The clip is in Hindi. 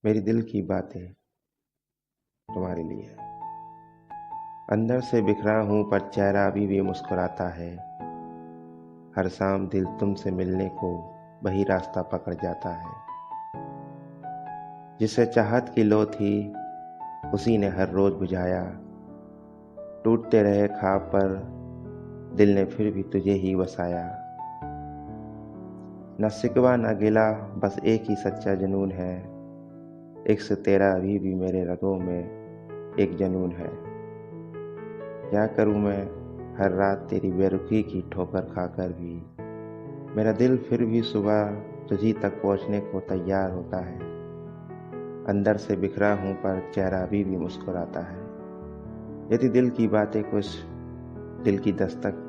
मेरी दिल की बातें तुम्हारे लिए। अंदर से बिखरा हूँ पर चेहरा अभी भी मुस्कुराता है। हर शाम दिल तुमसे मिलने को वही रास्ता पकड़ जाता है। जिसे चाहत की लो थी उसी ने हर रोज बुझाया। टूटते रहे ख्वाब पर दिल ने फिर भी तुझे ही वसाया। न शिकवा न गिला, बस एक ही सच्चा जुनून है। इश्क तेरा अभी भी मेरे रगों में एक जुनून है। क्या करूं मैं हर रात तेरी बेरुखी की ठोकर खाकर भी। मेरा दिल फिर भी सुबह तुझी तक पहुंचने को तैयार होता है। अंदर से बिखरा हूं पर चेहरा अभी भी मुस्कुराता है। यदि दिल की बातें कुछ दिल की दस्तक